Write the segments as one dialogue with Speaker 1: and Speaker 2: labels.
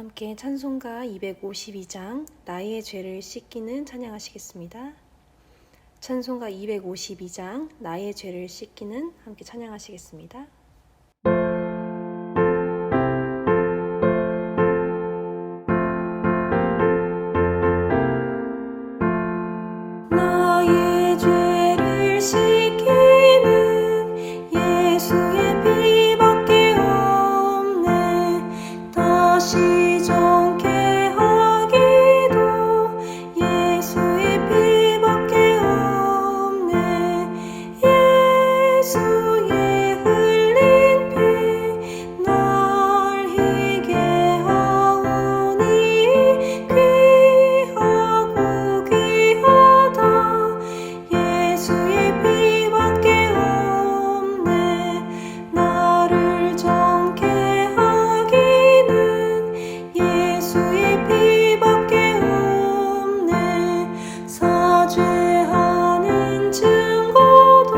Speaker 1: 함께 찬송가 252장 나의 죄를 씻기는 찬양하시겠습니다. 찬송가 252장 나의 죄를 씻기는 함께 찬양하시겠습니다. 나의 죄를 씻기는 예수의 피밖에 없네. 다시 정케 하기도 예수의 피밖에 없네. 예수의 흘린 피 날 희게 하오니 귀하고 귀하다. 예수의 피밖에 없네. 나를 정케 하기는 예수의 피밖에 없네. 사죄하는 증거도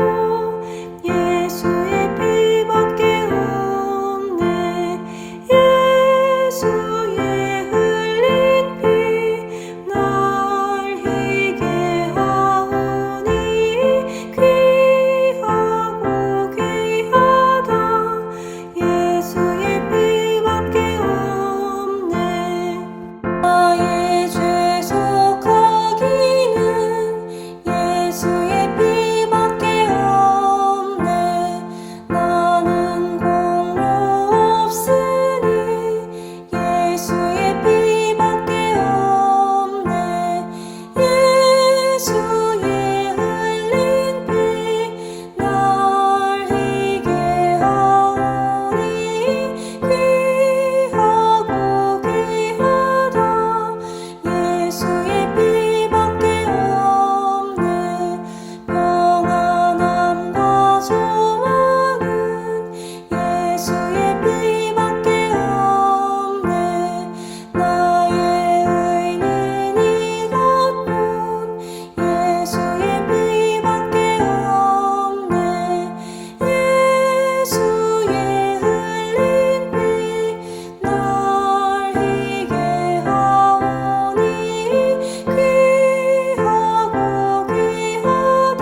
Speaker 1: 예수의 피밖에 없네. 예수의 흘린 피 날 희게 하오니 귀하고 귀하다. 예수의 피밖에 없네. 나의 죄 속하기는 예수의 피밖에 없네. 나는 공로 없으니 예수의 피밖에 없네. 예수의 흘린 피 날 희게 하오니 귀하고 귀하다. 예수의 피밖에 없네. 평안함과 소망은 예수의 피밖에 없네. 나의 의는 이것뿐 예수의 피밖에 없네. 예수의 흘린 피 날 희게 하오니 귀하고 귀하다.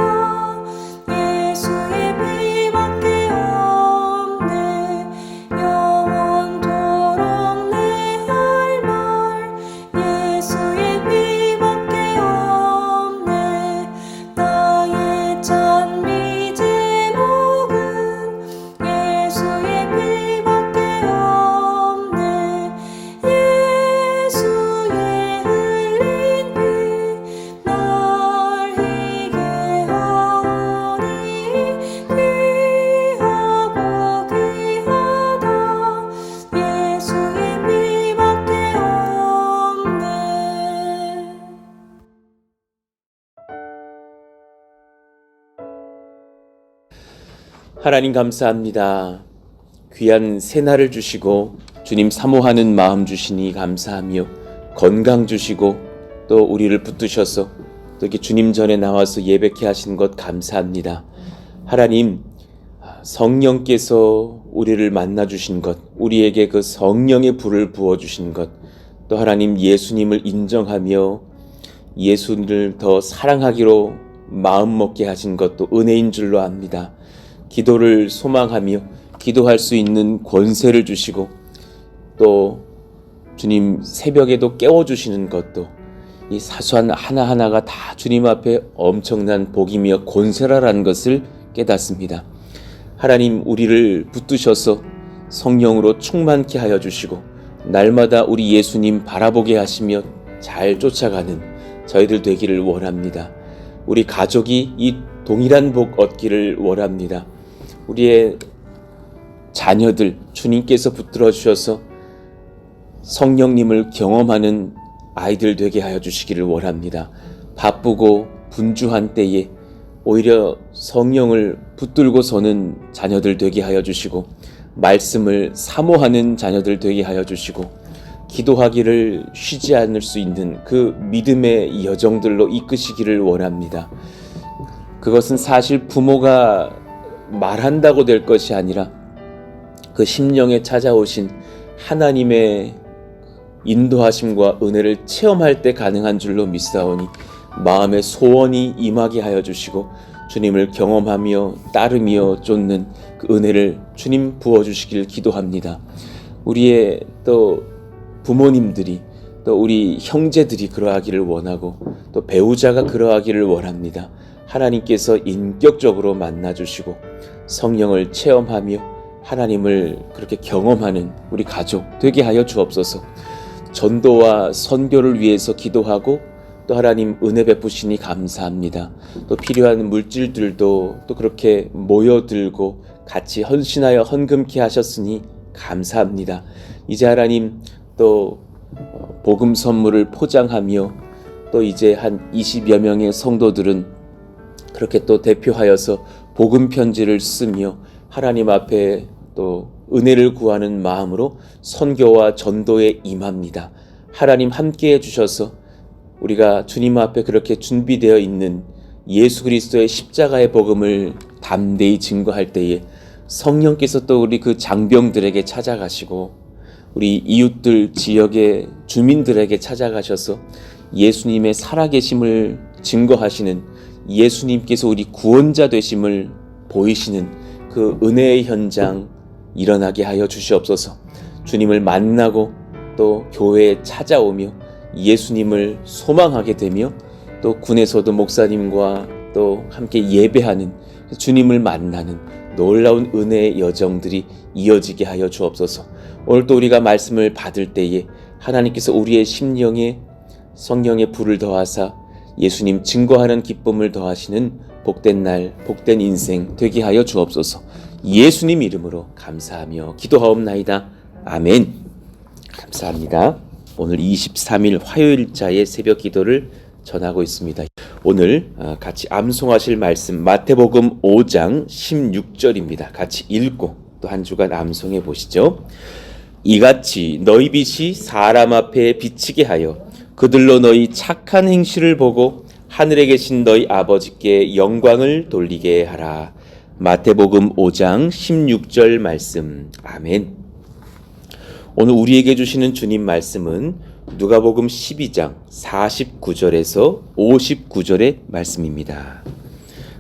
Speaker 1: 예수의 피밖에 없네. 영원토록 내 할 말 예수의 피밖에 없네. 나의 찬미 제목은 예수의 피밖에 없네. 예수의 흘린 피 날 희게 하오니 귀하고 귀하다. 예수의 피밖에 없네.
Speaker 2: 하나님 감사합니다. 귀한 새날을 주시고 주님 사모하는 마음 주시니 감사하며 건강 주시고 또 우리를 붙드셔서 또 이렇게 주님 전에 나와서 예배케 하신 것 감사합니다. 하나님 성령께서 우리를 만나 주신 것, 우리에게 그 성령의 불을 부어 주신 것, 또 하나님 예수님을 인정하며 예수를 더 사랑하기로 마음 먹게 하신 것도 은혜인 줄로 압니다. 기도를 소망하며 기도할 수 있는 권세를 주시고 또 주님 새벽에도 깨워주시는 것도 이 사소한 하나하나가 다 주님 앞에 엄청난 복이며 권세라라는 것을 깨닫습니다. 하나님 우리를 붙드셔서 성령으로 충만케 하여 주시고 날마다 우리 예수님 바라보게 하시며 잘 쫓아가는 저희들 되기를 원합니다. 우리 가족이 이 동일한 복 얻기를 원합니다. 우리의 자녀들 주님께서 붙들어 주셔서 성령님을 경험하는 아이들 되게 하여 주시기를 원합니다. 바쁘고 분주한 때에 오히려 성령을 붙들고 서는 자녀들 되게 하여 주시고 말씀을 사모하는 자녀들 되게 하여 주시고 기도하기를 쉬지 않을 수 있는 그 믿음의 여정들로 이끄시기를 원합니다. 그것은 사실 부모가 말한다고 될 것이 아니라 그 심령에 찾아오신 하나님의 인도하심과 은혜를 체험할 때 가능한 줄로 믿사오니 마음의 소원이 임하게 하여 주시고 주님을 경험하며 따르며 쫓는 그 은혜를 주님 부어주시길 기도합니다. 우리의 또 부모님들이 또 우리 형제들이 그러하기를 원하고 또 배우자가 그러하기를 원합니다. 하나님께서 인격적으로 만나주시고 성령을 체험하며 하나님을 그렇게 경험하는 우리 가족 되게 하여 주옵소서. 전도와 선교를 위해서 기도하고 또 하나님 은혜 베푸시니 감사합니다. 또 필요한 물질들도 또 그렇게 모여들고 같이 헌신하여 헌금케 하셨으니 감사합니다. 이제 하나님 또 복음 선물을 포장하며 또 이제 한 20여 명의 성도들은 그렇게 또 대표하여서 복음 편지를 쓰며 하나님 앞에 또 은혜를 구하는 마음으로 선교와 전도에 임합니다. 하나님 함께 해주셔서 우리가 주님 앞에 그렇게 준비되어 있는 예수 그리스도의 십자가의 복음을 담대히 증거할 때에 성령께서 또 우리 그 장병들에게 찾아가시고 우리 이웃들 지역의 주민들에게 찾아가셔서 예수님의 살아계심을 증거하시는 예수님께서 우리 구원자 되심을 보이시는 그 은혜의 현장 일어나게 하여 주시옵소서. 주님을 만나고 또 교회에 찾아오며 예수님을 소망하게 되며 또 군에서도 목사님과 또 함께 예배하는 주님을 만나는 놀라운 은혜의 여정들이 이어지게 하여 주옵소서. 오늘 또 우리가 말씀을 받을 때에 하나님께서 우리의 심령에 성령의 불을 더하사 예수님 증거하는 기쁨을 더하시는 복된 날, 복된 인생 되게 하여 주옵소서. 예수님 이름으로 감사하며 기도하옵나이다. 아멘. 감사합니다. 오늘 23일 화요일자의 새벽 기도를 전하고 있습니다. 오늘 같이 암송하실 말씀 마태복음 5장 16절입니다. 같이 읽고 또 한 주간 암송해 보시죠. 이같이 너희 빛이 사람 앞에 비치게 하여 그들로 너희 착한 행실을 보고 하늘에 계신 너희 아버지께 영광을 돌리게 하라. 마태복음 5장 16절 말씀. 아멘. 오늘 우리에게 주시는 주님 말씀은 누가복음 12장 49절에서 59절의 말씀입니다.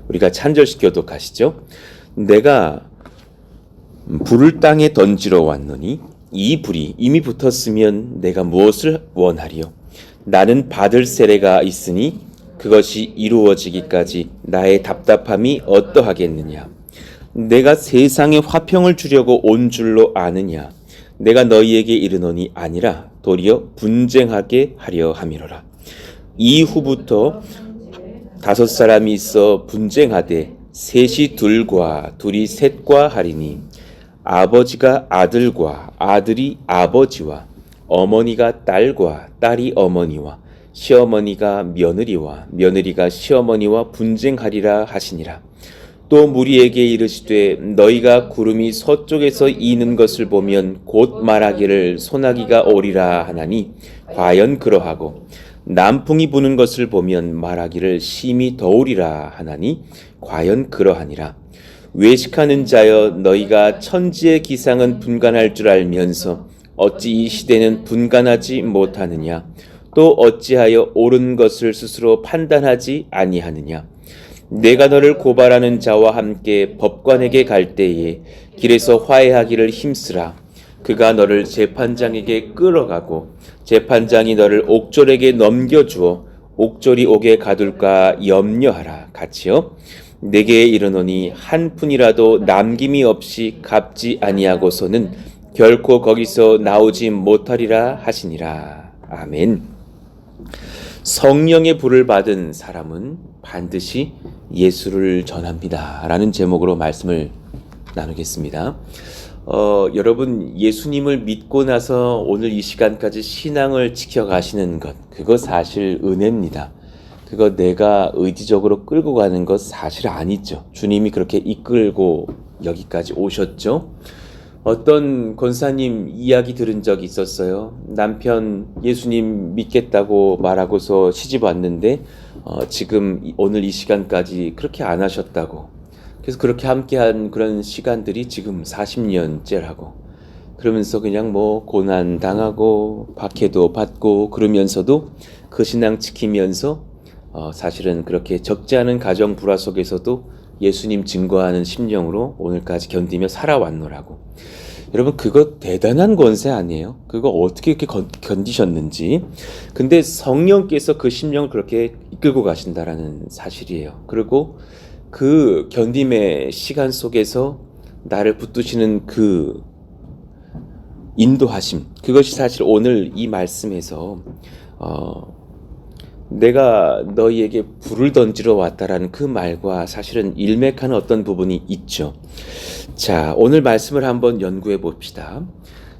Speaker 2: 우리가 찬절시 교독하시죠. 내가 불을 땅에 던지러 왔노니 이 불이 이미 붙었으면 내가 무엇을 원하리요? 나는 받을 세례가 있으니 그것이 이루어지기까지 나의 답답함이 어떠하겠느냐? 내가 세상에 화평을 주려고 온 줄로 아느냐? 내가 너희에게 이르노니 아니라 도리어 분쟁하게 하려 함이로라. 이후부터 5사람이 있어 분쟁하되 셋이 둘과 둘이 셋과 하리니 아버지가 아들과 아들이 아버지와 어머니가 딸과 딸이 어머니와 시어머니가 며느리와 며느리가 시어머니와 분쟁하리라 하시니라. 또 무리에게 이르시되 너희가 구름이 서쪽에서 이는 것을 보면 곧 말하기를 소나기가 오리라 하나니 과연 그러하고 남풍이 부는 것을 보면 말하기를 심히 더우리라 하나니 과연 그러하니라. 외식하는 자여 너희가 천지의 기상은 분간할 줄 알면서 어찌 이 시대는 분간하지 못하느냐? 또 어찌하여 옳은 것을 스스로 판단하지 아니하느냐? 내가 너를 고발하는 자와 함께 법관에게 갈 때에 길에서 화해하기를 힘쓰라. 그가 너를 재판장에게 끌어가고 재판장이 너를 옥졸에게 넘겨주어 옥졸이 옥에 가둘까 염려하라. 같이요. 내게 이르노니 한 푼이라도 남김이 없이 갚지 아니하고서는 결코 거기서 나오지 못하리라 하시니라. 아멘. 성령의 불을 받은 사람은 반드시 예수를 전합니다. 라는 제목으로 말씀을 나누겠습니다. 여러분 예수님을 믿고 나서 오늘 이 시간까지 신앙을 지켜가시는 것, 그거 사실 은혜입니다. 그거 내가 의지적으로 끌고 가는 것 사실 아니죠. 주님이 그렇게 이끌고 여기까지 오셨죠. 어떤 권사님 이야기 들은 적이 있었어요. 남편 예수님 믿겠다고 말하고서 시집 왔는데 지금 오늘 이 시간까지 그렇게 안 하셨다고. 그래서 그렇게 함께한 그런 시간들이 지금 40년째라고. 그러면서 그냥 뭐 고난 당하고 박해도 받고 그러면서도 그 신앙 지키면서 사실은 그렇게 적지 않은 가정 불화 속에서도 예수님 증거하는 심령으로 오늘까지 견디며 살아왔노라고. 여러분 그거 대단한 권세 아니에요? 그거 어떻게 이렇게 견디셨는지. 근데 성령께서 그 심령을 그렇게 이끌고 가신다라는 사실이에요. 그리고 그 견딤의 시간 속에서 나를 붙드시는 그 인도하심, 그것이 사실 오늘 이 말씀에서 내가 너희에게 불을 던지러 왔다라는 그 말과 사실은 일맥하는 어떤 부분이 있죠. 자, 오늘 말씀을 한번 연구해 봅시다.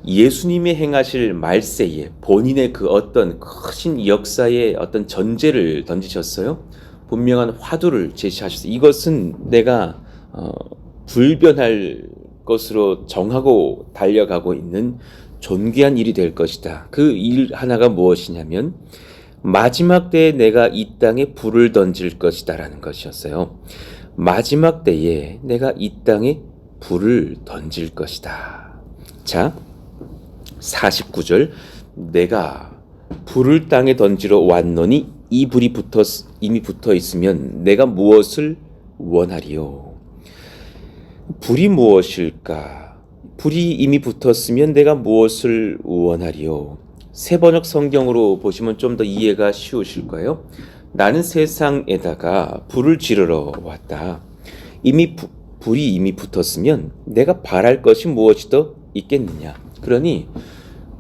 Speaker 2: 예수님이 행하실 말세에 본인의 그 어떤 크신 역사의 어떤 전제를 던지셨어요. 분명한 화두를 제시하셨어요. 이것은 내가 불변할 것으로 정하고 달려가고 있는 존귀한 일이 될 것이다. 그 일 하나가 무엇이냐면 마지막 때에 내가 이 땅에 불을 던질 것이다 라는 것이었어요. 마지막 때에 내가 이 땅에 불을 던질 것이다. 자, 49절 내가 불을 땅에 던지러 왔노니 이 불이 이미 붙어 있으면 내가 무엇을 원하리요? 불이 무엇일까? 불이 이미 붙었으면 내가 무엇을 원하리요? 새 번역 성경으로 보시면 좀 더 이해가 쉬우실 거예요. 나는 세상에다가 불을 지르러 왔다. 불이 이미 붙었으면 내가 바랄 것이 무엇이 더 있겠느냐. 그러니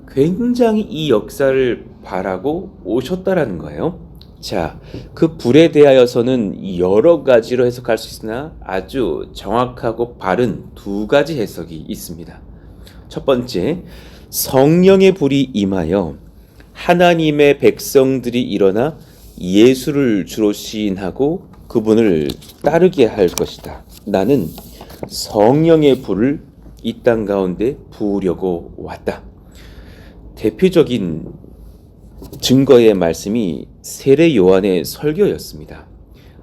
Speaker 2: 굉장히 이 역사를 바라고 오셨다라는 거예요. 자, 그 불에 대하여서는 여러 가지로 해석할 수 있으나 아주 정확하고 바른 두 가지 해석이 있습니다. 첫 번째, 성령의 불이 임하여 하나님의 백성들이 일어나 예수를 주로 시인하고 그분을 따르게 할 것이다. 나는 성령의 불을 이 땅 가운데 부으려고 왔다. 대표적인 증거의 말씀이 세례 요한의 설교였습니다.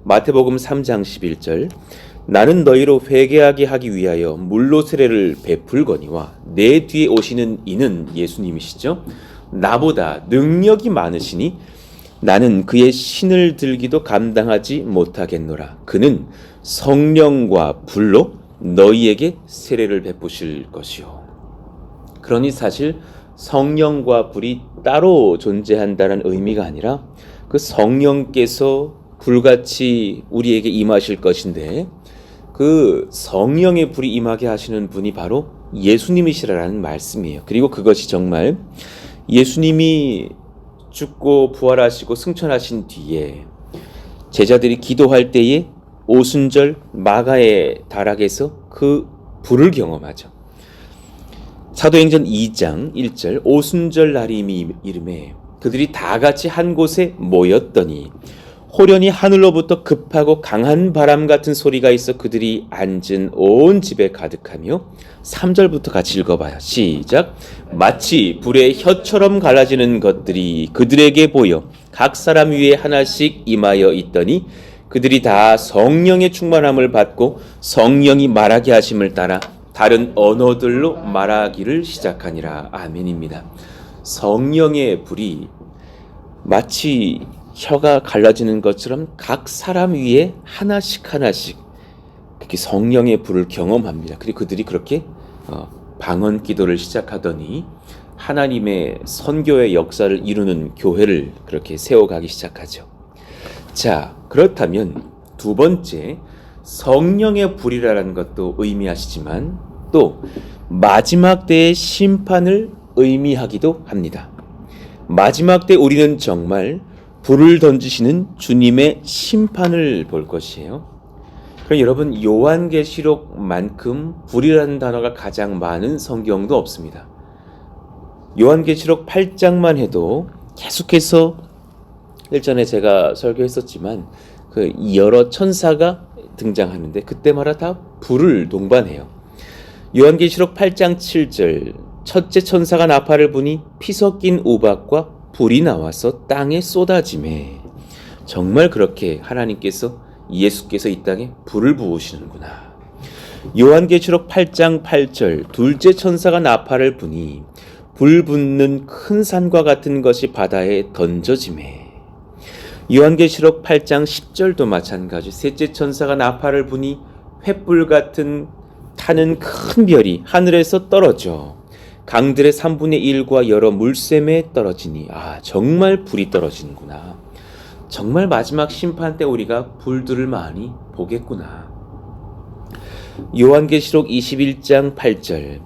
Speaker 2: 마태복음 3장 11절 나는 너희로 회개하게 하기 위하여 물로 세례를 베풀거니와 내 뒤에 오시는 이는 예수님이시죠. 나보다 능력이 많으시니 나는 그의 신을 들기도 감당하지 못하겠노라. 그는 성령과 불로 너희에게 세례를 베푸실 것이요. 그러니 사실 성령과 불이 따로 존재한다는 의미가 아니라 그 성령께서 불같이 우리에게 임하실 것인데 그 성령의 불이 임하게 하시는 분이 바로 예수님이시라는 말씀이에요. 그리고 그것이 정말 예수님이 죽고 부활하시고 승천하신 뒤에 제자들이 기도할 때에 오순절 마가의 다락에서 그 불을 경험하죠. 사도행전 2장 1절 오순절 날이 이름에 그들이 다 같이 한 곳에 모였더니 호련히 하늘로부터 급하고 강한 바람 같은 소리가 있어 그들이 앉은 온 집에 가득하며 3절부터 같이 읽어봐요. 시작. 마치 불의 혀처럼 갈라지는 것들이 그들에게 보여 각 사람 위에 하나씩 임하여 있더니 그들이 다 성령의 충만함을 받고 성령이 말하게 하심을 따라 다른 언어들로 말하기를 시작하니라. 아멘입니다. 성령의 불이 마치 혀가 갈라지는 것처럼 각 사람 위에 하나씩 그렇게 성령의 불을 경험합니다. 그리고 그들이 그렇게 방언 기도를 시작하더니 하나님의 선교의 역사를 이루는 교회를 그렇게 세워가기 시작하죠. 자, 그렇다면 두 번째 성령의 불이라는 것도 의미하시지만 또 마지막 때의 심판을 의미하기도 합니다. 마지막 때 우리는 정말 불을 던지시는 주님의 심판을 볼 것이에요. 그럼 여러분 요한계시록만큼 불이라는 단어가 가장 많은 성경도 없습니다. 요한계시록 8장만 해도 계속해서 일전에 제가 설교했었지만 그 여러 천사가 등장하는데 그때마다 다 불을 동반해요. 요한계시록 8장 7절 첫째 천사가 나팔을 부니 피 섞인 우박과 불이 나와서 땅에 쏟아지매 정말 그렇게 하나님께서 예수께서 이 땅에 불을 부으시는구나. 요한계시록 8장 8절 둘째 천사가 나팔을 부니 불 붙는 큰 산과 같은 것이 바다에 던져지매. 요한계시록 8장 10절도 마찬가지. 셋째 천사가 나팔을 부니 횃불 같은 타는 큰 별이 하늘에서 떨어져 강들의 3분의 1과 여러 물샘에 떨어지니. 정말 불이 떨어지는구나. 정말 마지막 심판 때 우리가 불들을 많이 보겠구나. 요한계시록 21장 8절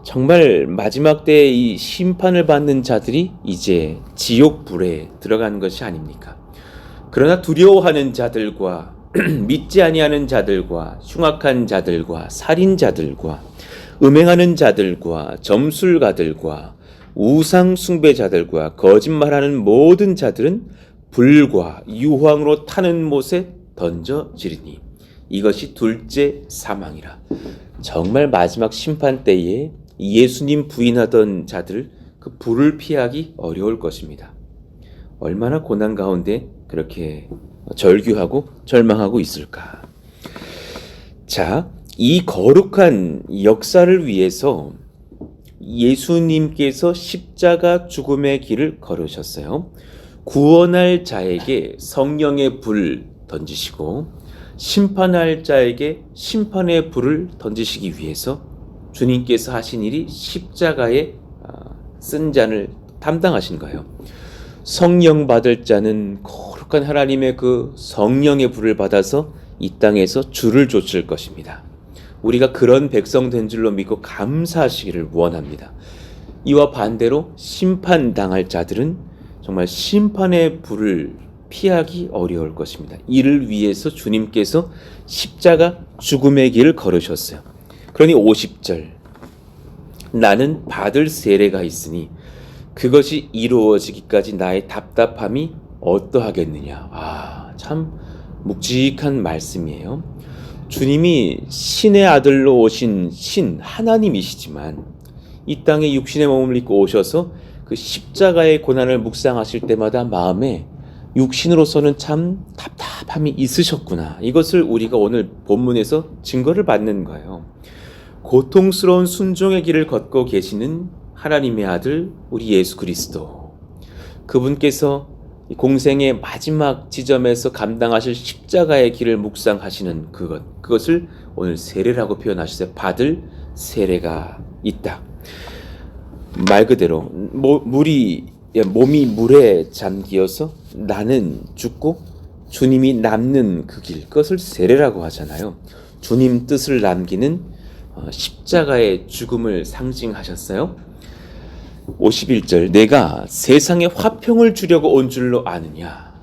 Speaker 2: 정말 마지막 때에 이 심판을 받는 자들이 이제 지옥불에 들어가는 것이 아닙니까? 그러나 두려워하는 자들과 믿지 아니하는 자들과 흉악한 자들과 살인자들과 음행하는 자들과 점술가들과 우상 숭배자들과 거짓말하는 모든 자들은 불과 유황으로 타는 못에 던져지리니 이것이 둘째 사망이라. 정말 마지막 심판 때에 예수님 부인하던 자들 그 불을 피하기 어려울 것입니다. 얼마나 고난 가운데 그렇게 절규하고 절망하고 있을까. 자, 이 거룩한 역사를 위해서 예수님께서 십자가 죽음의 길을 걸으셨어요. 구원할 자에게 성령의 불 던지시고 심판할 자에게 심판의 불을 던지시기 위해서 주님께서 하신 일이 십자가에 쓴 잔을 담당하신 거예요. 성령 받을 자는 거룩한 하나님의 그 성령의 불을 받아서 이 땅에서 주를 좇을 것입니다. 우리가 그런 백성 된 줄로 믿고 감사하시기를 원합니다. 이와 반대로 심판당할 자들은 정말 심판의 불을 피하기 어려울 것입니다. 이를 위해서 주님께서 십자가 죽음의 길을 걸으셨어요. 그러니 50절 나는 받을 세례가 있으니 그것이 이루어지기까지 나의 답답함이 어떠하겠느냐. 참 묵직한 말씀이에요. 주님이 신의 아들로 오신 신 하나님이시지만 이 땅에 육신의 몸을 입고 오셔서 그 십자가의 고난을 묵상하실 때마다 마음에 육신으로서는 참 답답함이 있으셨구나. 이것을 우리가 오늘 본문에서 증거를 받는 거예요. 고통스러운 순종의 길을 걷고 계시는 하나님의 아들 우리 예수 그리스도, 그분께서 공생의 마지막 지점에서 감당하실 십자가의 길을 묵상하시는 그것을 오늘 세례라고 표현하셨어요. 받을 세례가 있다. 말 그대로 몸이 물에 잠기어서 나는 죽고 주님이 남는 그 길, 그것을 세례라고 하잖아요. 주님 뜻을 남기는 십자가의 죽음을 상징하셨어요. 51절 내가 세상에 화평을 주려고 온 줄로 아느냐.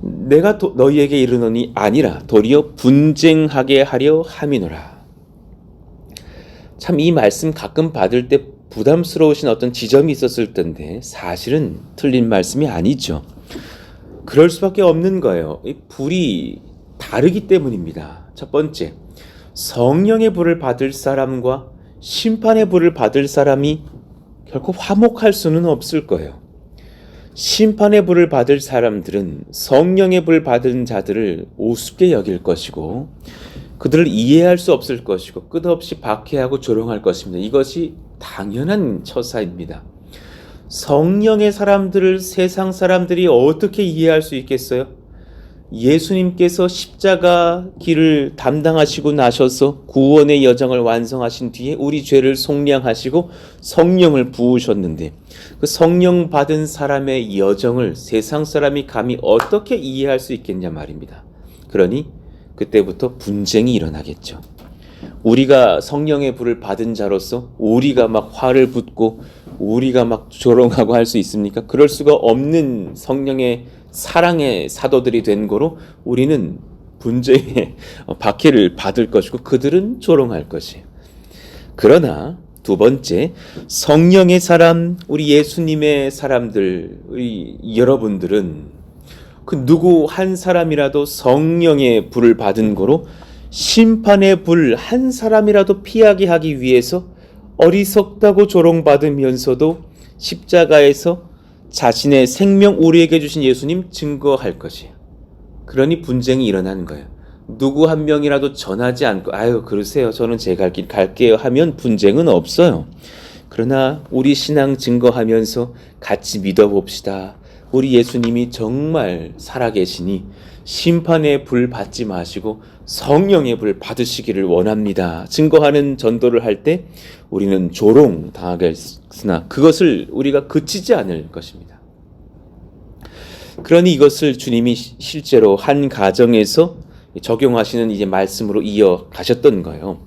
Speaker 2: 내가 너희에게 이르노니 아니라 도리어 분쟁하게 하려 함이노라. 참 이 말씀 가끔 받을 때 부담스러우신 어떤 지점이 있었을 텐데 사실은 틀린 말씀이 아니죠. 그럴 수밖에 없는 거예요. 이 불이 다르기 때문입니다. 첫 번째, 성령의 불을 받을 사람과 심판의 불을 받을 사람이 결코 화목할 수는 없을 거예요. 심판의 불을 받을 사람들은 성령의 불 받은 자들을 우습게 여길 것이고 그들을 이해할 수 없을 것이고 끝없이 박해하고 조롱할 것입니다. 이것이 당연한 처사입니다. 성령의 사람들을 세상 사람들이 어떻게 이해할 수 있겠어요? 예수님께서 십자가 길을 담당하시고 나셔서 구원의 여정을 완성하신 뒤에 우리 죄를 속량하시고 성령을 부으셨는데 그 성령 받은 사람의 여정을 세상 사람이 감히 어떻게 이해할 수 있겠냐 말입니다. 그러니 그때부터 분쟁이 일어나겠죠. 우리가 성령의 불을 받은 자로서 우리가 막 화를 붓고 우리가 막 조롱하고 할 수 있습니까? 그럴 수가 없는 성령의 사랑의 사도들이 된 거로 우리는 분쟁의 박해를 받을 것이고 그들은 조롱할 것이에요. 그러나 두 번째, 성령의 사람, 우리 예수님의 사람들, 우리 여러분들은 그 누구 한 사람이라도 성령의 불을 받은 거로 심판의 불 한 사람이라도 피하게 하기 위해서 어리석다고 조롱받으면서도 십자가에서 자신의 생명 우리에게 주신 예수님 증거할 것이에요. 그러니 분쟁이 일어나는 거예요. 누구 한 명이라도 전하지 않고 아유 그러세요. 저는 제 갈 길 갈게요 하면 분쟁은 없어요. 그러나 우리 신앙 증거하면서 같이 믿어봅시다. 우리 예수님이 정말 살아계시니 심판의 불 받지 마시고 성령의 불 받으시기를 원합니다. 증거하는 전도를 할 때 우리는 조롱 당하겠으나 그것을 우리가 그치지 않을 것입니다. 그러니 이것을 주님이 실제로 한 가정에서 적용하시는 이제 말씀으로 이어가셨던 거예요.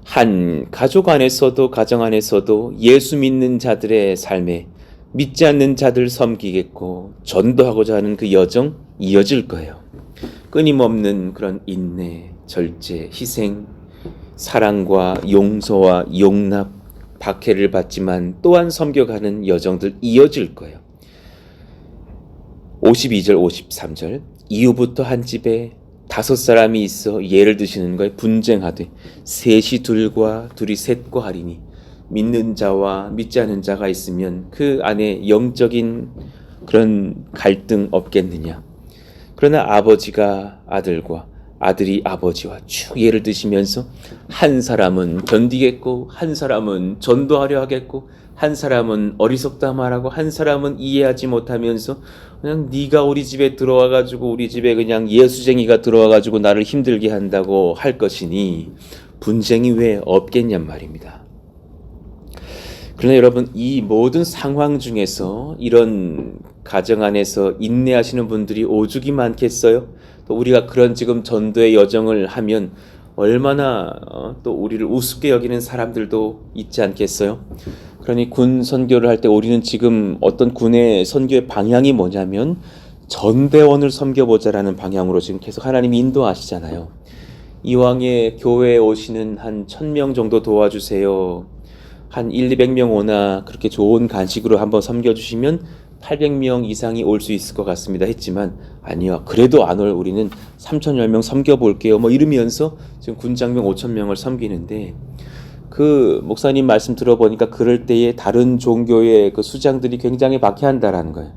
Speaker 2: 한 가족 안에서도 가정 안에서도 예수 믿는 자들의 삶에 믿지 않는 자들 섬기겠고 전도하고자 하는 그 여정 이어질 거예요. 끊임없는 그런 인내, 절제, 희생, 사랑과 용서와 용납, 박해를 받지만 또한 섬겨가는 여정들 이어질 거예요. 52절 53절 이후부터 한 집에 5사람이 있어 예를 드시는 거에 분쟁하되 셋이 둘과 둘이 셋과 하리니 믿는 자와 믿지 않는 자가 있으면 그 안에 영적인 그런 갈등 없겠느냐. 그러나 아버지가 아들과 아들이 아버지와 쭉 예를 드시면서 한 사람은 견디겠고 한 사람은 전도하려 하겠고 한 사람은 어리석다 말하고 한 사람은 이해하지 못하면서 그냥 네가 우리 집에 들어와가지고 우리 집에 그냥 예수쟁이가 들어와가지고 나를 힘들게 한다고 할 것이니 분쟁이 왜 없겠냔 말입니다. 그러나 여러분 이 모든 상황 중에서 이런 가정 안에서 인내하시는 분들이 오죽이 많겠어요? 또 우리가 그런 지금 전도의 여정을 하면 얼마나 또 우리를 우습게 여기는 사람들도 있지 않겠어요? 그러니 군 선교를 할 때 우리는 지금 어떤 군의 선교의 방향이 뭐냐면 전대원을 섬겨보자라는 방향으로 지금 계속 하나님이 인도하시잖아요. 이왕에 교회에 오시는 한 1000명 정도 도와주세요. 한 200명 오나 그렇게 좋은 간식으로 한번 섬겨주시면 800명 이상이 올 수 있을 것 같습니다 했지만 아니요. 그래도 안 올 우리는 3000여 명 섬겨볼게요. 뭐 이러면서 지금 군장병 5000명을 섬기는데 그 목사님 말씀 들어보니까 그럴 때에 다른 종교의 그 수장들이 굉장히 박해한다라는 거예요.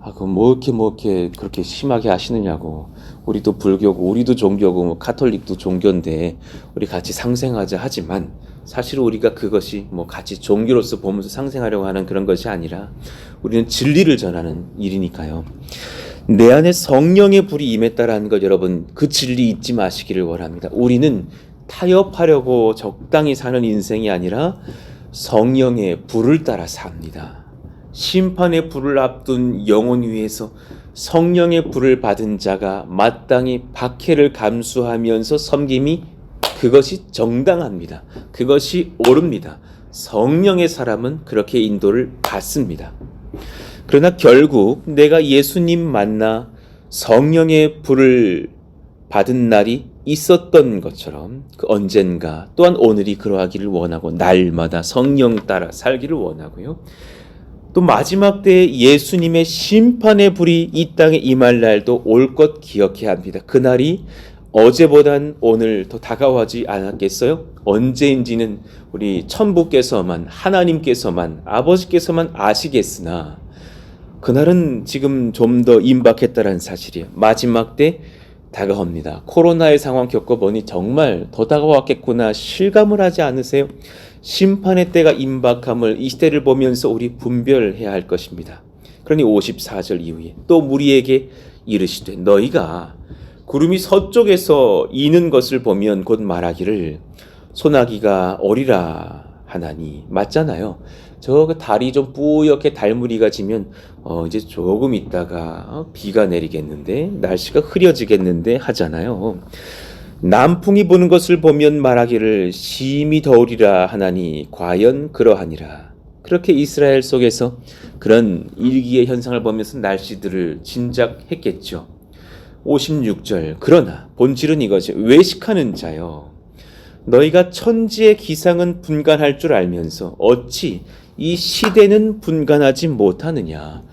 Speaker 2: 아, 그럼 뭐 이렇게 그렇게 심하게 하시느냐고. 우리도 불교고, 우리도 종교고, 뭐 카톨릭도 종교인데 우리 같이 상생하자 하지만 사실 우리가 그것이 뭐 같이 종교로서 보면서 상생하려고 하는 그런 것이 아니라 우리는 진리를 전하는 일이니까요. 내 안에 성령의 불이 임했다라는 것 여러분 그 진리 잊지 마시기를 원합니다. 우리는 타협하려고 적당히 사는 인생이 아니라 성령의 불을 따라 삽니다. 심판의 불을 앞둔 영혼 위에서 성령의 불을 받은 자가 마땅히 박해를 감수하면서 섬김이 그것이 정당합니다. 그것이 옳습니다. 성령의 사람은 그렇게 인도를 받습니다. 그러나 결국 내가 예수님 만나 성령의 불을 받은 날이 있었던 것처럼 그 언젠가 또한 오늘이 그러하기를 원하고 날마다 성령 따라 살기를 원하고요. 또 마지막 때에 예수님의 심판의 불이 이 땅에 임할 날도 올 것 기억해야 합니다. 그날이 어제보단 오늘 더 다가오지 않았겠어요? 언제인지는 우리 천부께서만 하나님께서만 아버지께서만 아시겠으나 그날은 지금 좀 더 임박했다는 사실이에요. 마지막 때 다가옵니다. 코로나의 상황 겪어보니 정말 더 다가왔겠구나 실감을 하지 않으세요? 심판의 때가 임박함을 이 시대를 보면서 우리 분별해야 할 것입니다. 그러니 54절 이후에 또 무리에게 이르시되 너희가 구름이 서쪽에서 이는 것을 보면 곧 말하기를 소나기가 오리라 하나니 맞잖아요. 저 달이 좀 뿌옇게 달무리가 지면 이제 조금 있다가 비가 내리겠는데 날씨가 흐려지겠는데 하잖아요. 남풍이 부는 것을 보면 말하기를 심히 더우리라 하나니 과연 그러하니라. 그렇게 이스라엘 속에서 그런 일기의 현상을 보면서 날씨들을 짐작했겠죠. 56절 그러나 본질은 이것이 외식하는 자여 너희가 천지의 기상은 분간할 줄 알면서 어찌 이 시대는 분간하지 못하느냐.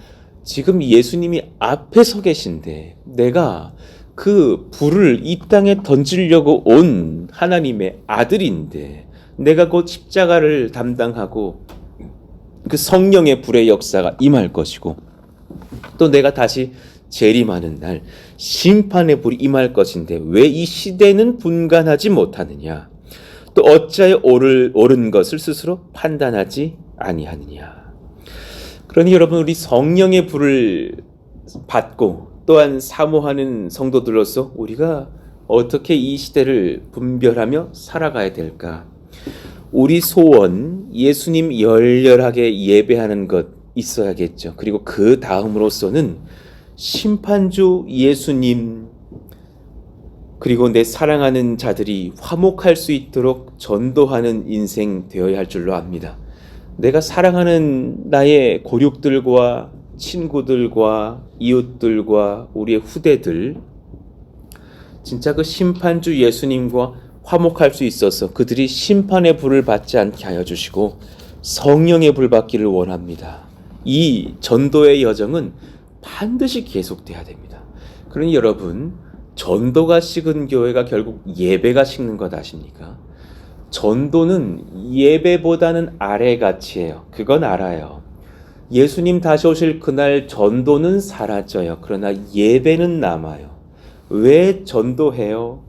Speaker 2: 지금 예수님이 앞에 서 계신데 내가 그 불을 이 땅에 던지려고 온 하나님의 아들인데 내가 곧 십자가를 담당하고 그 성령의 불의 역사가 임할 것이고 또 내가 다시 재림하는 날 심판의 불이 임할 것인데 왜 이 시대는 분간하지 못하느냐? 또 어찌하여 옳은 것을 스스로 판단하지 아니하느냐? 그러니 여러분, 우리 성령의 불을 받고 또한 사모하는 성도들로서 우리가 어떻게 이 시대를 분별하며 살아가야 될까? 우리 소원, 예수님 열렬하게 예배하는 것 있어야겠죠. 그리고 그 다음으로서는 심판주 예수님, 그리고 내 사랑하는 자들이 화목할 수 있도록 전도하는 인생 되어야 할 줄로 압니다. 내가 사랑하는 나의 고륙들과 친구들과 이웃들과 우리의 후대들, 진짜 그 심판주 예수님과 화목할 수 있어서 그들이 심판의 불을 받지 않게 하여 주시고 성령의 불 받기를 원합니다. 이 전도의 여정은 반드시 계속돼야 됩니다. 그러니 여러분, 전도가 식은 교회가 결국 예배가 식는 것 아십니까? 전도는 예배보다는 아래 가치예요. 그건 알아요. 예수님 다시 오실 그날 전도는 사라져요. 그러나 예배는 남아요. 왜 전도해요?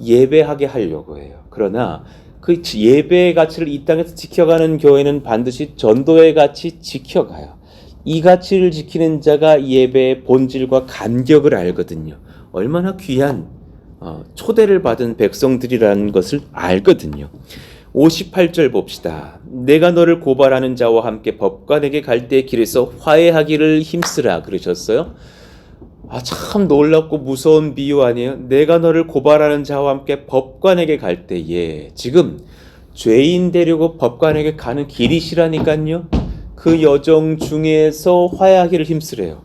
Speaker 2: 예배하게 하려고 해요. 그러나 그 예배의 가치를 이 땅에서 지켜가는 교회는 반드시 전도의 가치 지켜가요. 이 가치를 지키는 자가 예배의 본질과 간격을 알거든요. 얼마나 귀한 초대를 받은 백성들이라는 것을 알거든요. 58절 봅시다. 내가 너를 고발하는 자와 함께 법관에게 갈 때 길에서 화해하기를 힘쓰라 그러셨어요. 참 놀랍고 무서운 비유 아니에요? 내가 너를 고발하는 자와 함께 법관에게 갈 때에, 지금 죄인 데리고 법관에게 가는 길이시라니까요. 그 여정 중에서 화해하기를 힘쓰래요.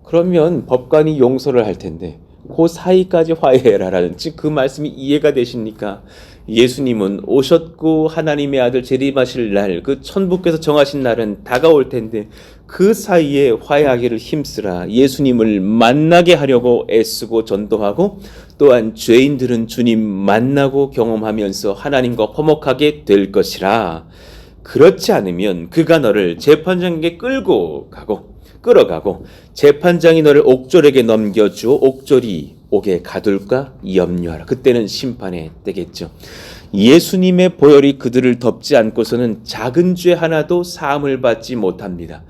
Speaker 2: 그러면 법관이 용서를 할 텐데 그 사이까지 화해해라라는, 즉 그 말씀이 이해가 되십니까? 예수님은 오셨고 하나님의 아들 재림하실 날, 그 천부께서 정하신 날은 다가올 텐데 그 사이에 화해하기를 힘쓰라. 예수님을 만나게 하려고 애쓰고 전도하고, 또한 죄인들은 주님 만나고 경험하면서 하나님과 화목하게 될 것이라. 그렇지 않으면 그가 너를 재판장에게 끌어가고 재판장이 너를 옥졸에게 넘겨주어 옥졸이 옥에 가둘까 염려하라. 그때는 심판의 때겠죠. 예수님의 보혈이 그들을 덮지 않고서는 작은 죄 하나도 사함을 받지 못합니다.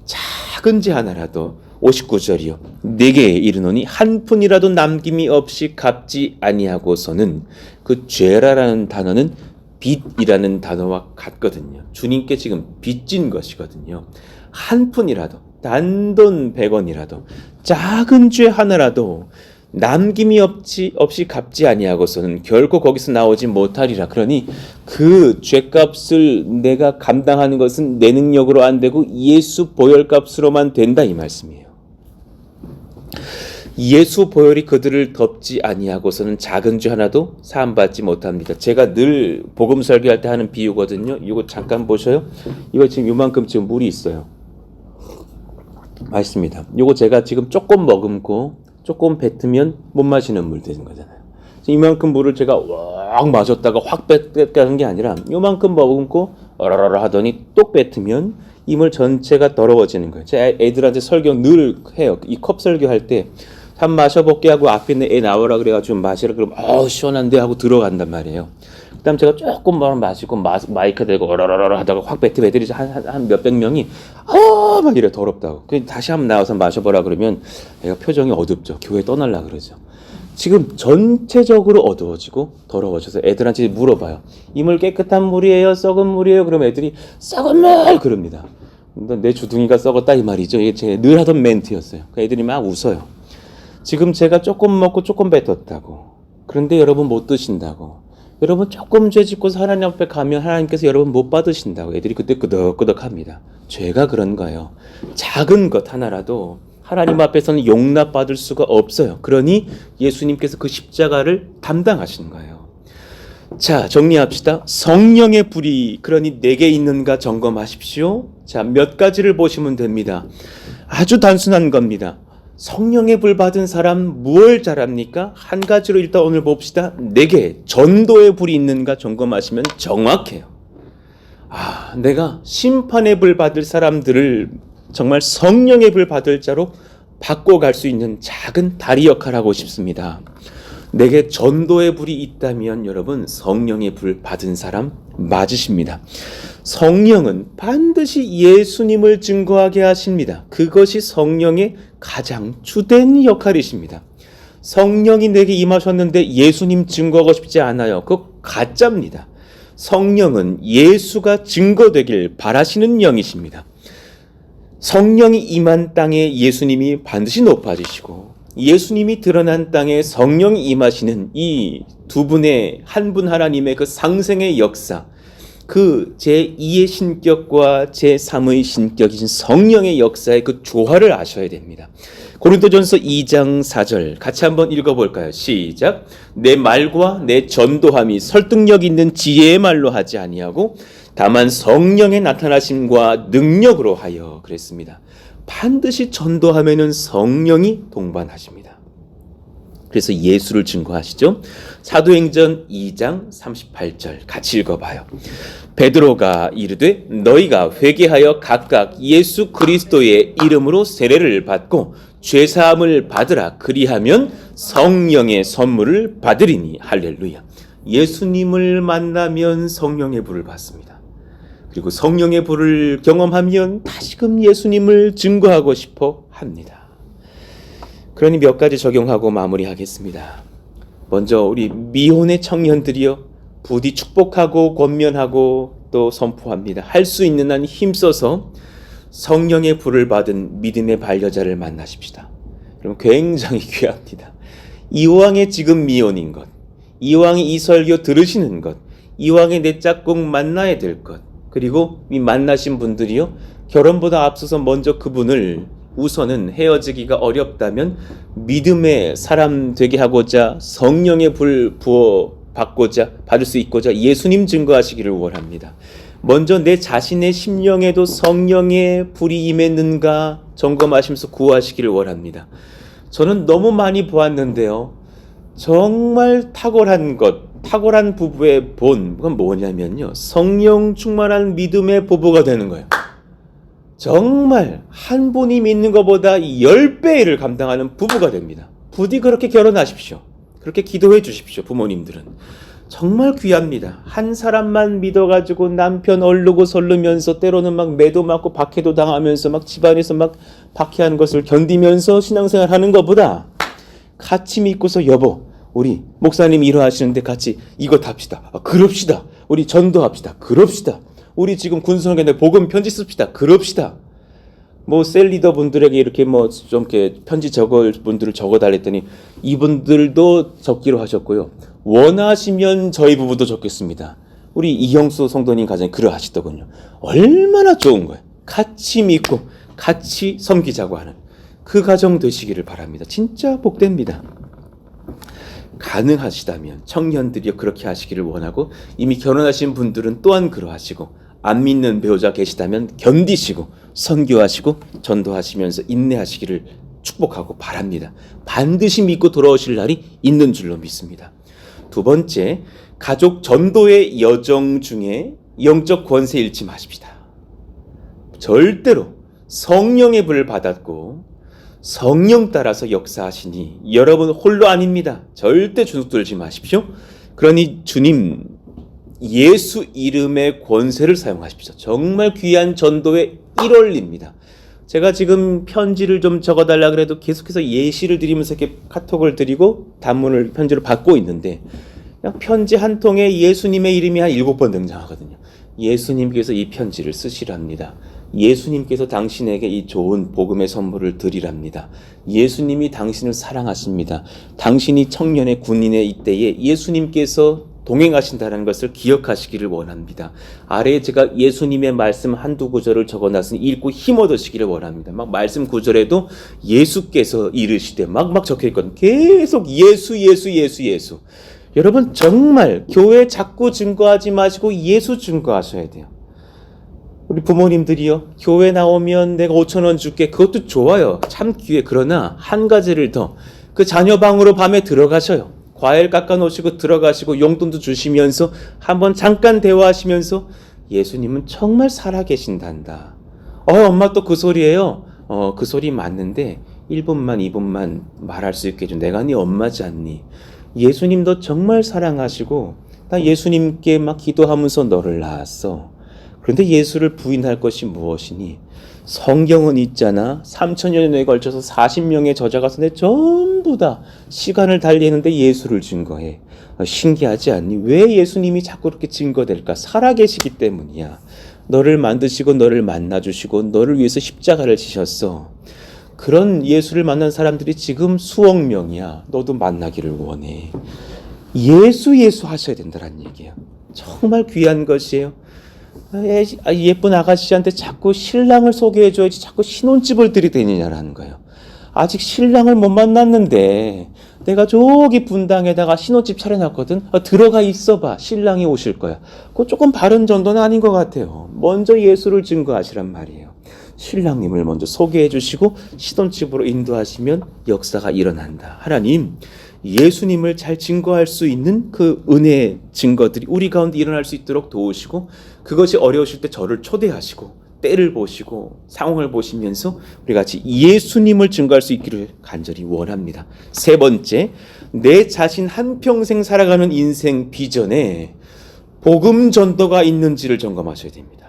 Speaker 2: 작은 죄 하나라도, 59절이요. 내게 이르노니 한 푼이라도 남김이 없이 갚지 아니하고서는, 그 죄라라는 단어는 빚이라는 단어와 같거든요. 주님께 지금 빚진 것이거든요. 한 푼이라도, 단돈 100원이라도, 작은 죄 하나라도 남김이 없이 갚지 아니하고서는 결코 거기서 나오지 못하리라. 그러니 그 죄값을 내가 감당하는 것은 내 능력으로 안 되고 예수 보혈값으로만 된다, 이 말씀이에요. 예수 보혈이 그들을 덮지 아니하고서는 작은 죄 하나도 사함받지 못합니다. 제가 늘 복음 설교할 때 하는 비유거든요. 이거 잠깐 보셔요. 이거 지금 요만큼 지금 물이 있어요. 맛있습니다. 이거 제가 지금 조금 머금고 조금 뱉으면 못 마시는 물 되는 거잖아요. 이만큼 물을 제가 확 마셨다가 확 뺏가는 게 아니라 요만큼 머금고 어라라라 하더니 또 뱉으면 이 물 전체가 더러워지는 거예요. 제가 애들한테 설교 늘 해요. 이 컵 설교할 때 한 마셔볼게 하고 앞에 있는 애 나오라 그래가지고 마시라 그러면 시원한데 하고 들어간단 말이에요. 그 다음 제가 조금만 마시고 마이크 대고 어라라라 하다가 확 뱉으면 애들이 한 몇백 명이 막 이래 더럽다고. 다시 한번 나와서 마셔보라 그러면 애가 표정이 어둡죠. 교회 떠날라 그러죠. 지금 전체적으로 어두워지고 더러워져서 애들한테 물어봐요. 이 물 깨끗한 물이에요? 썩은 물이에요? 그러면 애들이 썩은 물! 그럽니다. 내 주둥이가 썩었다 이 말이죠. 이게 제가 늘 하던 멘트였어요. 애들이 막 웃어요. 지금 제가 조금 먹고 조금 뱉었다고. 그런데 여러분 못 드신다고. 여러분 조금 죄 짓고서 하나님 앞에 가면 하나님께서 여러분 못 받으신다고. 애들이 그때 끄덕끄덕합니다. 죄가 그런 거예요. 작은 것 하나라도 하나님 앞에서는 용납받을 수가 없어요. 그러니 예수님께서 그 십자가를 담당하신 거예요. 자, 정리합시다. 성령의 불이 그러니 내게 있는가 점검하십시오. 자, 몇 가지를 보시면 됩니다. 아주 단순한 겁니다. 성령의 불 받은 사람 무엇을 잘합니까? 한 가지로 일단 오늘 봅시다. 내게 전도의 불이 있는가 점검하시면 정확해요. 내가 심판의 불 받을 사람들을 정말 성령의 불 받을 자로 바꿔갈 수 있는 작은 다리 역할을 하고 싶습니다. 내게 전도의 불이 있다면 여러분 성령의 불 받은 사람 맞으십니다. 성령은 반드시 예수님을 증거하게 하십니다. 그것이 성령의 가장 주된 역할이십니다. 성령이 내게 임하셨는데 예수님 증거하고 싶지 않아요. 그거 가짜입니다. 성령은 예수가 증거되길 바라시는 영이십니다. 성령이 임한 땅에 예수님이 반드시 높아지시고 예수님이 드러난 땅에 성령이 임하시는 이 두 분의 한 분 하나님의 그 상생의 역사, 그 제2의 신격과 제3의 신격이신 성령의 역사의 그 조화를 아셔야 됩니다. 고린도전서 2장 4절 같이 한번 읽어볼까요? 시작. 내 말과 내 전도함이 설득력 있는 지혜의 말로 하지 아니하고 다만 성령의 나타나심과 능력으로 하여 그랬습니다. 반드시 전도하면은 성령이 동반하십니다. 그래서 예수를 증거하시죠. 사도행전 2장 38절 같이 읽어봐요. 베드로가 이르되 너희가 회개하여 각각 예수 그리스도의 이름으로 세례를 받고 죄사함을 받으라. 그리하면 성령의 선물을 받으리니. 할렐루야. 예수님을 만나면 성령의 불을 받습니다. 그리고 성령의 불을 경험하면 다시금 예수님을 증거하고 싶어 합니다. 그러니 몇 가지 적용하고 마무리하겠습니다. 먼저 우리 미혼의 청년들이요, 부디 축복하고 권면하고 또 선포합니다. 할 수 있는 한 힘써서 성령의 불을 받은 믿음의 반려자를 만나십시다. 그럼 굉장히 귀합니다. 이왕에 지금 미혼인 것, 이왕에 이 설교 들으시는 것, 이왕에 내 짝꿍 만나야 될 것, 그리고 이 만나신 분들이요, 결혼보다 앞서서 먼저 그분을 우선은 헤어지기가 어렵다면 믿음의 사람 되게 하고자 성령의 불 부어 받을 수 있고자 예수님 증거하시기를 원합니다. 먼저 내 자신의 심령에도 성령의 불이 임했는가 점검하시면서 구하시기를 원합니다. 저는 너무 많이 보았는데요, 정말 탁월한 부부의 본은 뭐냐면요, 성령 충만한 믿음의 부부가 되는 거예요. 정말 한 분이 믿는 것보다 10배를 감당하는 부부가 됩니다. 부디 그렇게 결혼하십시오. 그렇게 기도해 주십시오. 부모님들은 정말 귀합니다. 한 사람만 믿어가지고 남편 얼르고 설르면서 때로는 막 매도 맞고 박해도 당하면서 막 집안에서 막 박해하는 것을 견디면서 신앙생활 하는 것보다 같이 믿고서 여보, 우리 목사님 이러하시는데 같이 이것 합시다. 그럽시다. 우리 전도합시다. 그럽시다. 우리 지금 군수에게 복음 편지 씁시다. 그럽시다. 뭐 셀리더 분들에게 이렇게 뭐 좀 이렇게 편지 적을 분들을 적어달랬더니 이분들도 적기로 하셨고요. 원하시면 저희 부부도 적겠습니다. 우리 이형수 성도님 가정에 그러하시더군요. 얼마나 좋은 거예요. 같이 믿고 같이 섬기자고 하는 그 가정 되시기를 바랍니다. 진짜 복됩니다. 가능하시다면 청년들이 그렇게 하시기를 원하고, 이미 결혼하신 분들은 또한 그러하시고, 안 믿는 배우자 계시다면 견디시고 선교하시고 전도하시면서 인내하시기를 축복하고 바랍니다. 반드시 믿고 돌아오실 날이 있는 줄로 믿습니다. 두 번째, 가족 전도의 여정 중에 영적 권세 잃지 마십시다. 절대로 성령의 불을 받았고 성령 따라서 역사하시니 여러분 홀로 아닙니다. 절대 주눅 들지 마십시오. 그러니 주님 예수 이름의 권세를 사용하십시오. 정말 귀한 전도의 1월입니다. 제가 지금 편지를 좀 적어달라 그래도 계속해서 예시를 드리면서 이렇게 카톡을 드리고 단문을 편지를 받고 있는데, 그냥 편지 한 통에 예수님의 이름이 한 7번 등장하거든요. 예수님께서 이 편지를 쓰시랍니다. 예수님께서 당신에게 이 좋은 복음의 선물을 드리랍니다. 예수님이 당신을 사랑하십니다. 당신이 청년의 군인의 이때에 예수님께서 동행하신다는 것을 기억하시기를 원합니다. 아래에 제가 예수님의 말씀 한두 구절을 적어놨으니 읽고 힘 얻으시기를 원합니다. 막 말씀 구절에도 예수께서 이르시되 막 적혀있거든요. 계속 예수. 여러분 정말 교회 자꾸 증거하지 마시고 예수 증거하셔야 돼요. 우리 부모님들이요, 교회 나오면 내가 5,000원 줄게. 그것도 좋아요. 참 귀해. 그러나 한 가지를 더, 그 자녀 방으로 밤에 들어가셔요. 과일 깎아 놓으시고 들어가시고 용돈도 주시면서 한번 잠깐 대화하시면서 예수님은 정말 살아계신단다. 엄마 또 그 소리예요. 그 소리 맞는데 1분만 2분만 말할 수 있게 해준 내가 네 엄마지 않니? 예수님도 정말 사랑하시고 나 예수님께 막 기도하면서 너를 낳았어. 그런데 예수를 부인할 것이 무엇이니? 성경은 있잖아. 3000여 년에 걸쳐서 40명의 저자가 썼는데 전부 다 시간을 달리했는데 예수를 증거해. 신기하지 않니? 왜 예수님이 자꾸 그렇게 증거될까? 살아계시기 때문이야. 너를 만드시고 너를 만나주시고 너를 위해서 십자가를 지셨어. 그런 예수를 만난 사람들이 지금 수억 명이야. 너도 만나기를 원해. 예수 하셔야 된다는 얘기예요. 정말 귀한 것이에요. 예쁜 아가씨한테 자꾸 신랑을 소개해줘야지 자꾸 신혼집을 들이대느냐라는 거예요. 아직 신랑을 못 만났는데 내가 저기 분당에다가 신혼집 차려놨거든. 들어가 있어봐. 신랑이 오실 거야. 그거 조금 바른 전도는 아닌 것 같아요. 먼저 예수를 증거하시란 말이에요. 신랑님을 먼저 소개해 주시고 신혼집으로 인도하시면 역사가 일어난다. 하나님, 예수님을 잘 증거할 수 있는 그 은혜의 증거들이 우리 가운데 일어날 수 있도록 도우시고, 그것이 어려우실 때 저를 초대하시고 때를 보시고 상황을 보시면서 우리 같이 예수님을 증거할 수 있기를 간절히 원합니다. 세 번째, 내 자신 한평생 살아가는 인생 비전에 복음 전도가 있는지를 점검하셔야 됩니다.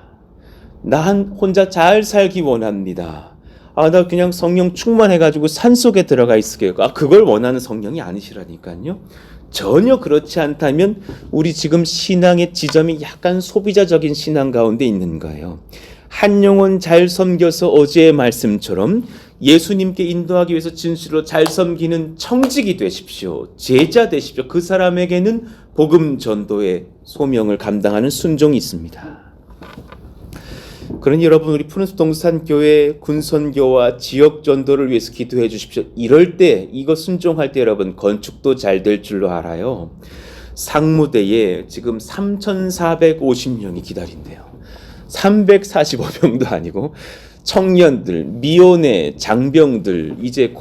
Speaker 2: 나 혼자 잘 살기 원합니다. 나 그냥 성령 충만해가지고 산속에 들어가 있을게요. 그걸 원하는 성령이 아니시라니까요. 전혀 그렇지 않다면 우리 지금 신앙의 지점이 약간 소비자적인 신앙 가운데 있는 거예요. 한 영혼 잘 섬겨서 어제의 말씀처럼 예수님께 인도하기 위해서 진실로 잘 섬기는 청직이 되십시오. 제자 되십시오. 그 사람에게는 복음 전도의 소명을 감당하는 순종이 있습니다. 그러니 여러분, 우리 푸른숲 동산교회 군선교와 지역 전도를 위해서 기도해 주십시오. 이럴 때, 이거 순종할 때 여러분 건축도 잘 될 줄로 알아요. 상무대에 지금 3,450명이 기다린대요. 345명도 아니고 청년들, 미혼의 장병들, 이제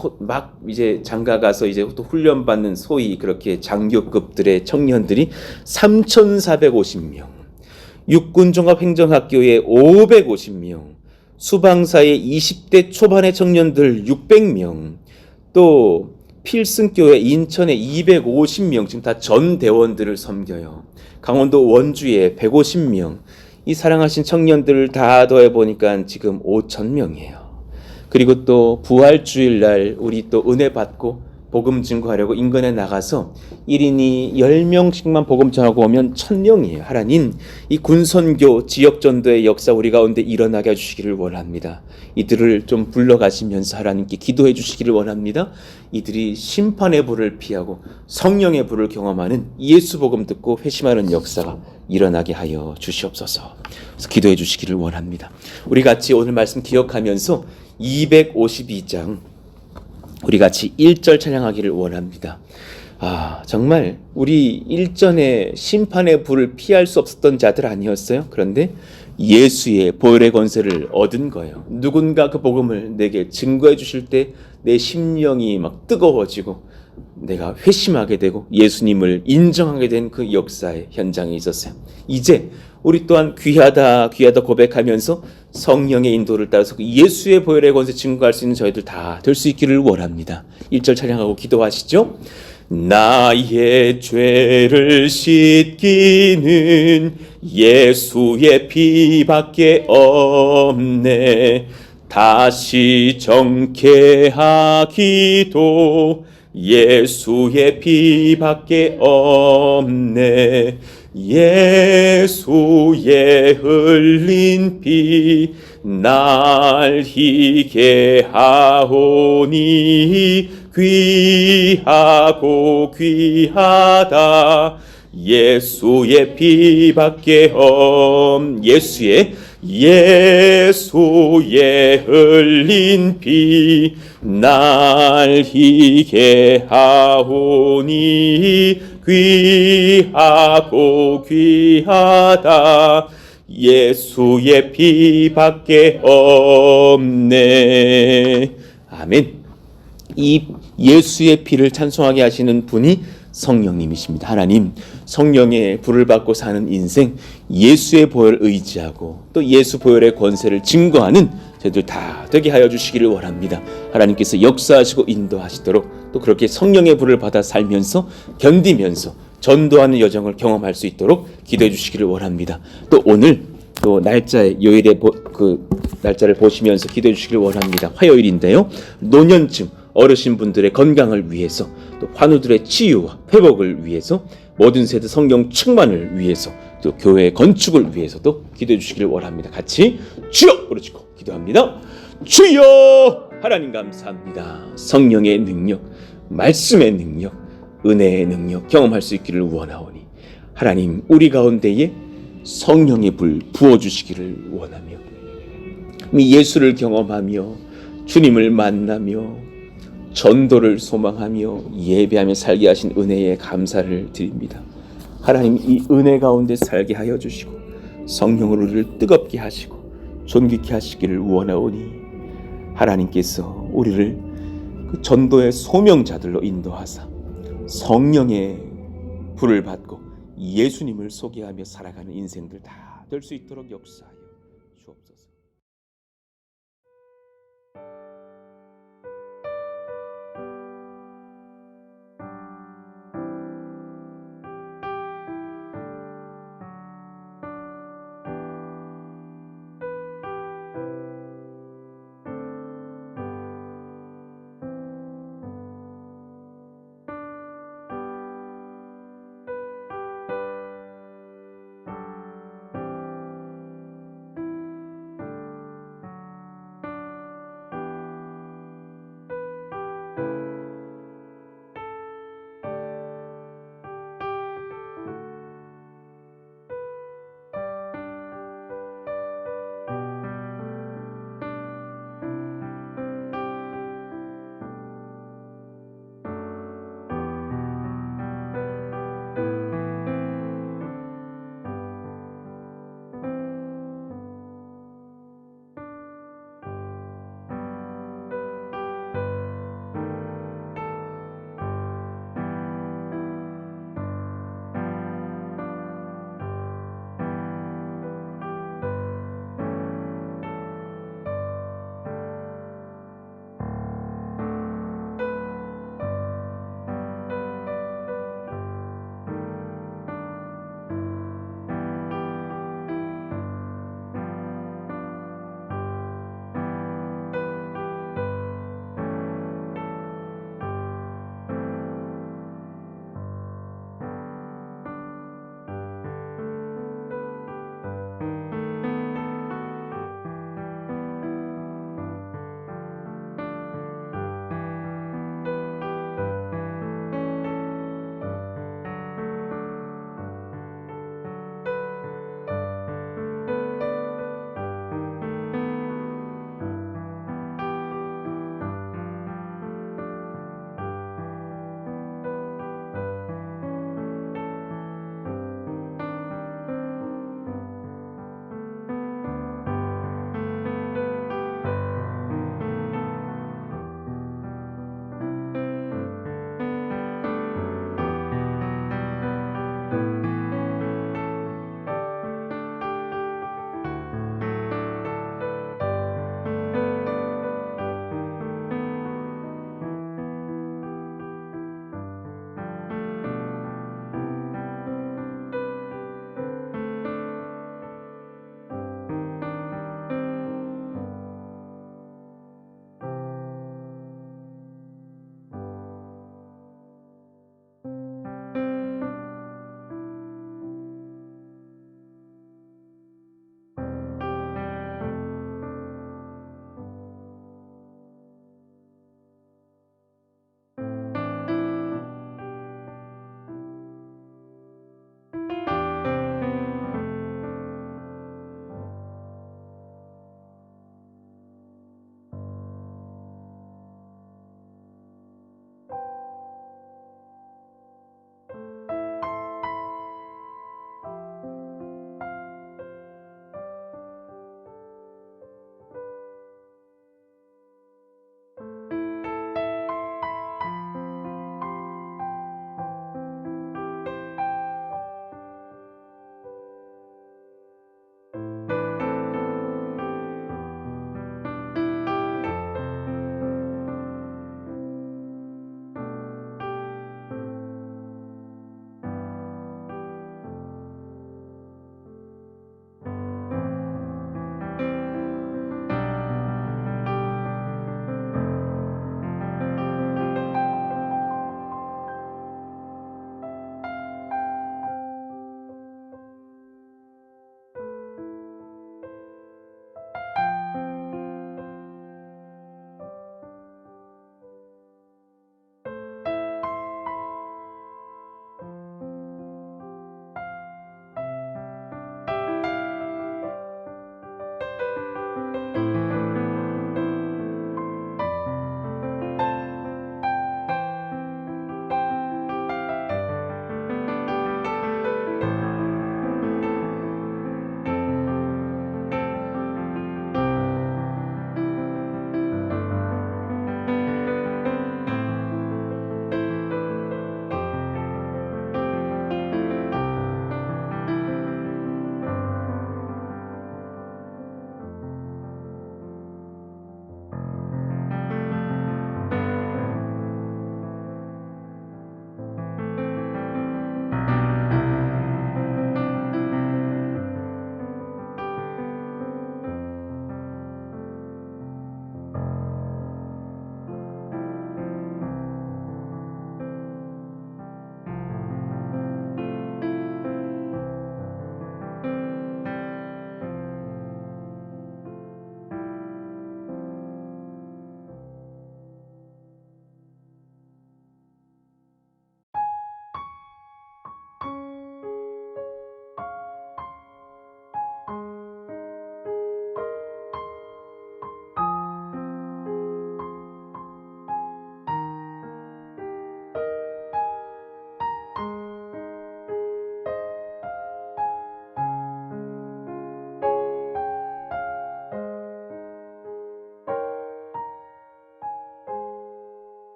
Speaker 2: 이제 장가 가서 이제 또 훈련 받는 소위 그렇게 장교급들의 청년들이 3,450명. 육군종합행정학교에 550명, 수방사의 20대 초반의 청년들 600명, 또 필승교회 인천에 250명, 지금 다 전 대원들을 섬겨요. 강원도 원주에 150명, 이 사랑하신 청년들을 다 더해보니까 지금 5,000명이에요. 그리고 또 부활주일날 우리 또 은혜 받고 복음 증거하려고 인근에 나가서 1인이 10명씩만 복음 전하고 오면 1,000명이에요. 하나님, 이 군선교 지역전도의 역사 우리 가운데 일어나게 해주시기를 원합니다. 이들을 좀 불러가시면서 하나님께 기도해 주시기를 원합니다. 이들이 심판의 불을 피하고 성령의 불을 경험하는 예수 복음 듣고 회심하는 역사가 일어나게 하여 주시옵소서. 그래서 기도해 주시기를 원합니다. 우리 같이 오늘 말씀 기억하면서 252장 우리 같이 1절 찬양하기를 원합니다. 정말 우리 일전에 심판의 불을 피할 수 없었던 자들 아니었어요? 그런데 예수의 보혈의 권세를 얻은 거예요. 누군가 그 복음을 내게 증거해 주실 때 내 심령이 막 뜨거워지고 내가 회심하게 되고 예수님을 인정하게 된 그 역사의 현장에 있었어요. 이제 우리 또한 귀하다 고백하면서 성령의 인도를 따라서 예수의 보혈의 권세 증거할 수 있는 저희들 다 될 수 있기를 원합니다. 1절 찬양하고 기도하시죠. 나의 죄를 씻기는 예수의 피밖에 없네. 다시 정케하기도 예수의 피밖에 없네. 예수의 흘린 피 날 희게 하오니 귀하고 귀하다. 예수의 피밖에 예수의 흘린 피 날 희게 하오니 귀하고 귀하다. 예수의 피밖에 없네. 아멘. 이 예수의 피를 찬송하게 하시는 분이 성령님이십니다. 하나님, 성령의 불을 받고 사는 인생, 예수의 보혈을 의지하고 또 예수 보혈의 권세를 증거하는 저희들 다 되게 하여 주시기를 원합니다. 하나님께서 역사하시고 인도하시도록 또 그렇게 성령의 불을 받아 살면서 견디면서 전도하는 여정을 경험할 수 있도록 기도해 주시기를 원합니다. 또 오늘 또 날짜에 요일에 그 날짜를 보시면서 기도해 주시기를 원합니다. 화요일인데요. 노년층 어르신분들의 건강을 위해서 또 환우들의 치유와 회복을 위해서 모든 세대 성령 충만을 위해서 또 교회 건축을 위해서도 기도해 주시기를 원합니다. 같이 주여 부르짖고 기도합니다. 주여! 하나님 감사합니다. 성령의 능력, 말씀의 능력, 은혜의 능력 경험할 수 있기를 원하오니 하나님 우리 가운데에 성령의 불 부어주시기를 원하며 예수를 경험하며 주님을 만나며 전도를 소망하며 예배하며 살게 하신 은혜에 감사를 드립니다. 하나님 이 은혜 가운데 살게 하여 주시고 성령으로 우리를 뜨겁게 하시고 존귀케 하시기를 원하오니 하나님께서 우리를 그 전도의 소명자들로 인도하사 성령의 불을 받고 예수님을 소개하며 살아가는 인생들 다 될 수 있도록 역사하여 주옵소서.